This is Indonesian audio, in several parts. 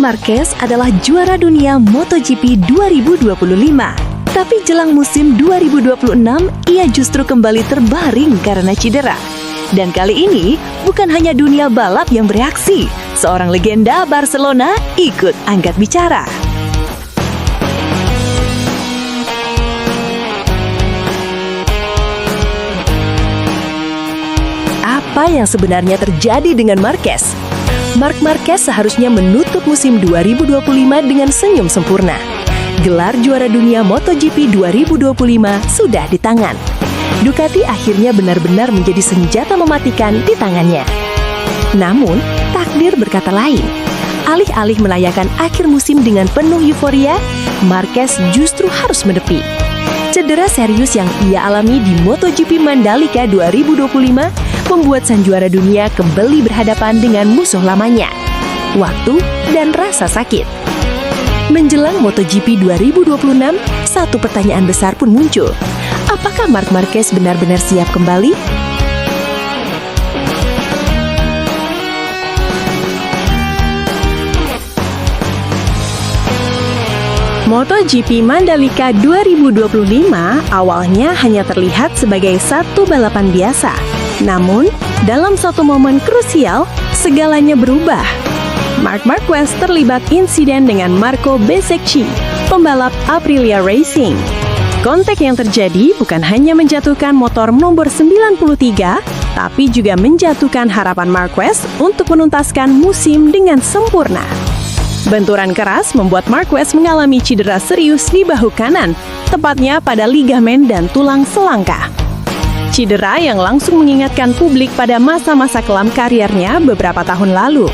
Marquez adalah juara dunia MotoGP 2025. Tapi jelang musim 2026, ia justru kembali terbaring karena cedera. Dan kali ini, bukan hanya dunia balap yang bereaksi, seorang legenda Barcelona ikut angkat bicara. Apa yang sebenarnya terjadi dengan Marquez? Marc Marquez seharusnya menutup musim 2025 dengan senyum sempurna. Gelar juara dunia MotoGP 2025 sudah di tangan. Ducati akhirnya benar-benar menjadi senjata mematikan di tangannya. Namun, takdir berkata lain. Alih-alih merayakan akhir musim dengan penuh euforia, Marquez justru harus menepi. Cedera serius yang ia alami di MotoGP Mandalika 2025 membuat sang juara dunia kembali berhadapan dengan musuh lamanya, waktu dan rasa sakit. Menjelang MotoGP 2026, satu pertanyaan besar pun muncul. Apakah Marc Marquez benar-benar siap kembali? MotoGP Mandalika 2025 awalnya hanya terlihat sebagai satu balapan biasa. Namun, dalam satu momen krusial, segalanya berubah. Marc Marquez terlibat insiden dengan Marco Bezzecchi, pembalap Aprilia Racing. Kontak yang terjadi bukan hanya menjatuhkan motor nomor 93, tapi juga menjatuhkan harapan Marquez untuk menuntaskan musim dengan sempurna. Benturan keras membuat Marquez mengalami cedera serius di bahu kanan, tepatnya pada ligamen dan tulang selangkah. Cedera yang langsung mengingatkan publik pada masa-masa kelam karirnya beberapa tahun lalu.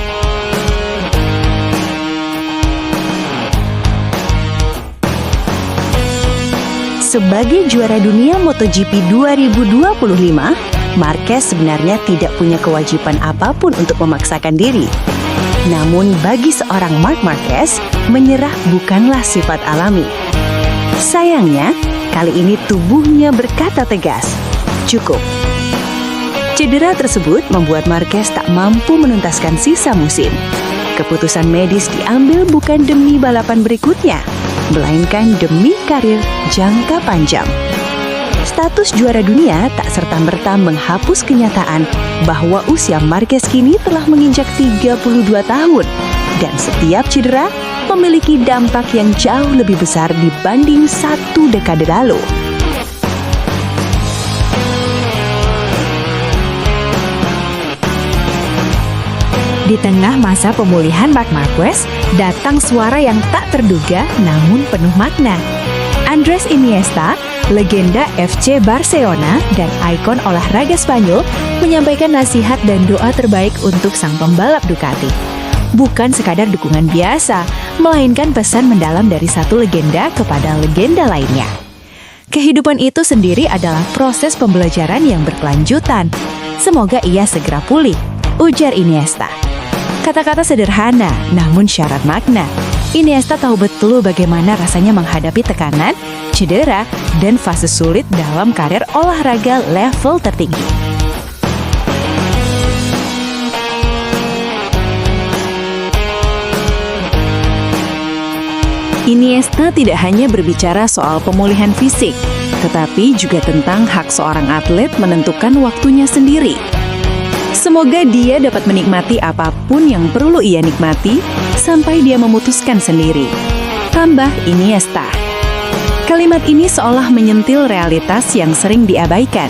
Sebagai juara dunia MotoGP 2025, Marquez sebenarnya tidak punya kewajiban apapun untuk memaksakan diri. Namun bagi seorang Marc Marquez, menyerah bukanlah sifat alami. Sayangnya, kali ini tubuhnya berkata tegas, cukup. Cedera tersebut membuat Marquez tak mampu menuntaskan sisa musim. Keputusan medis diambil bukan demi balapan berikutnya, melainkan demi karir jangka panjang. Status juara dunia tak serta-merta menghapus kenyataan bahwa usia Marquez kini telah menginjak 32 tahun dan setiap cedera memiliki dampak yang jauh lebih besar dibanding satu dekade lalu. Di tengah masa pemulihan Marc Marquez, datang suara yang tak terduga namun penuh makna. Andrés Iniesta, legenda FC Barcelona dan ikon olahraga Spanyol, menyampaikan nasihat dan doa terbaik untuk sang pembalap Ducati. Bukan sekadar dukungan biasa, melainkan pesan mendalam dari satu legenda kepada legenda lainnya. Kehidupan itu sendiri adalah proses pembelajaran yang berkelanjutan. Semoga ia segera pulih, ujar Iniesta. Kata-kata sederhana, namun syarat makna. Iniesta tahu betul bagaimana rasanya menghadapi tekanan, cedera, dan fase sulit dalam karir olahraga level tertinggi. Iniesta tidak hanya berbicara soal pemulihan fisik, tetapi juga tentang hak seorang atlet menentukan waktunya sendiri. Semoga dia dapat menikmati apapun yang perlu ia nikmati sampai dia memutuskan sendiri. Tambah Iniesta. Kalimat ini seolah menyentil realitas yang sering diabaikan,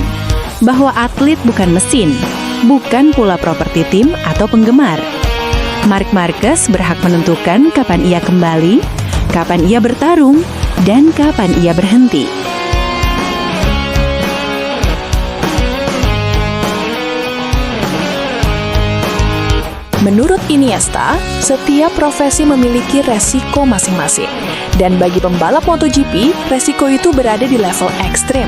bahwa atlet bukan mesin, bukan pula properti tim atau penggemar. Marc Marquez berhak menentukan kapan ia kembali, kapan ia bertarung, dan kapan ia berhenti. Menurut Iniesta, setiap profesi memiliki resiko masing-masing. Dan bagi pembalap MotoGP, resiko itu berada di level ekstrim.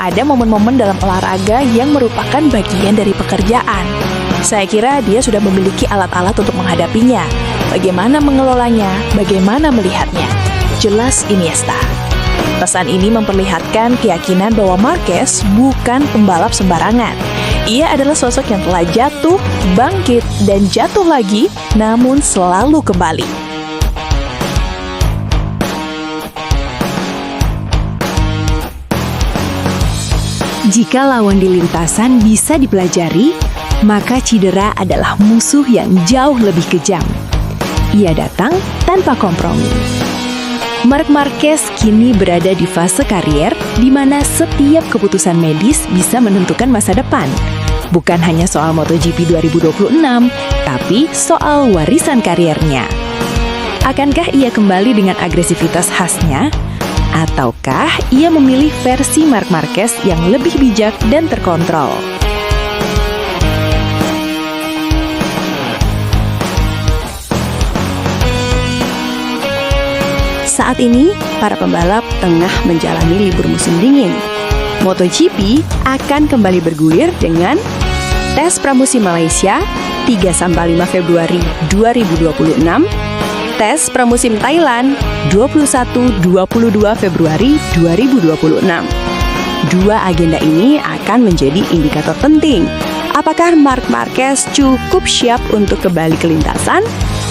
Ada momen-momen dalam olahraga yang merupakan bagian dari pekerjaan. Saya kira dia sudah memiliki alat-alat untuk menghadapinya. Bagaimana mengelolanya, bagaimana melihatnya. Jelas Iniesta. Pesan ini memperlihatkan keyakinan bahwa Marquez bukan pembalap sembarangan. Ia adalah sosok yang telah jatuh, bangkit, dan jatuh lagi, namun selalu kembali. Jika lawan di lintasan bisa dipelajari, maka cedera adalah musuh yang jauh lebih kejam. Ia datang tanpa kompromi. Marc Marquez kini berada di fase karier di mana setiap keputusan medis bisa menentukan masa depan. Bukan hanya soal MotoGP 2026, tapi soal warisan kariernya. Akankah ia kembali dengan agresivitas khasnya? Ataukah ia memilih versi Marc Marquez yang lebih bijak dan terkontrol? Saat ini, para pembalap tengah menjalani libur musim dingin. MotoGP akan kembali bergulir dengan tes pramusim Malaysia 3-5 Februari 2026, tes pramusim Thailand 21-22 Februari 2026. Dua agenda ini akan menjadi indikator penting. Apakah Marc Marquez cukup siap untuk kembali ke lintasan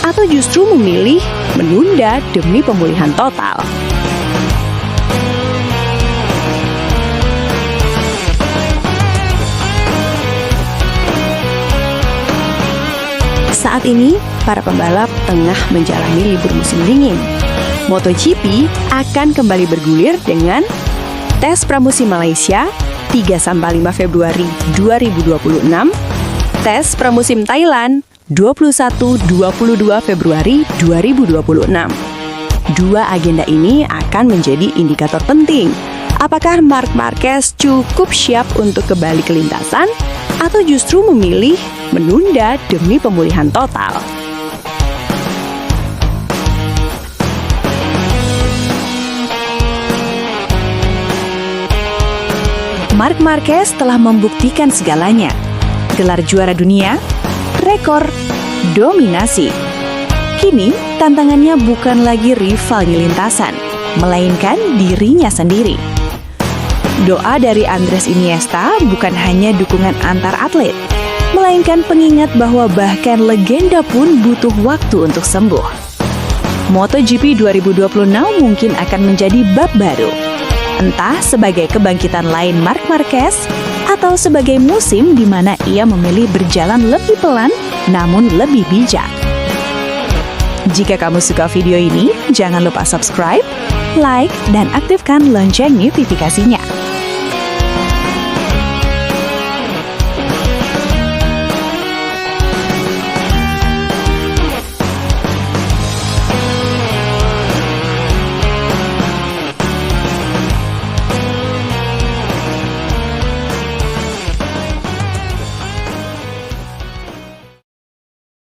atau justru memilih menunda demi pemulihan total? Saat ini, para pembalap tengah menjalani libur musim dingin. MotoGP akan kembali bergulir dengan tes pramusim Malaysia 3-5 Februari 2026, tes pramusim Thailand 21-22 Februari 2026. Dua agenda ini akan menjadi indikator penting. Apakah Marc Marquez cukup siap untuk kembali ke lintasan atau justru memilih menunda demi pemulihan total? Marc Marquez telah membuktikan segalanya. Gelar juara dunia, rekor, dominasi. Kini, tantangannya bukan lagi rival di lintasan, melainkan dirinya sendiri. Doa dari Andres Iniesta bukan hanya dukungan antar atlet, melainkan pengingat bahwa bahkan legenda pun butuh waktu untuk sembuh. MotoGP 2026 mungkin akan menjadi bab baru. Entah sebagai kebangkitan lain Marc Marquez, atau sebagai musim di mana ia memilih berjalan lebih pelan namun lebih bijak. Jika kamu suka video ini, jangan lupa subscribe, like, dan aktifkan lonceng notifikasinya.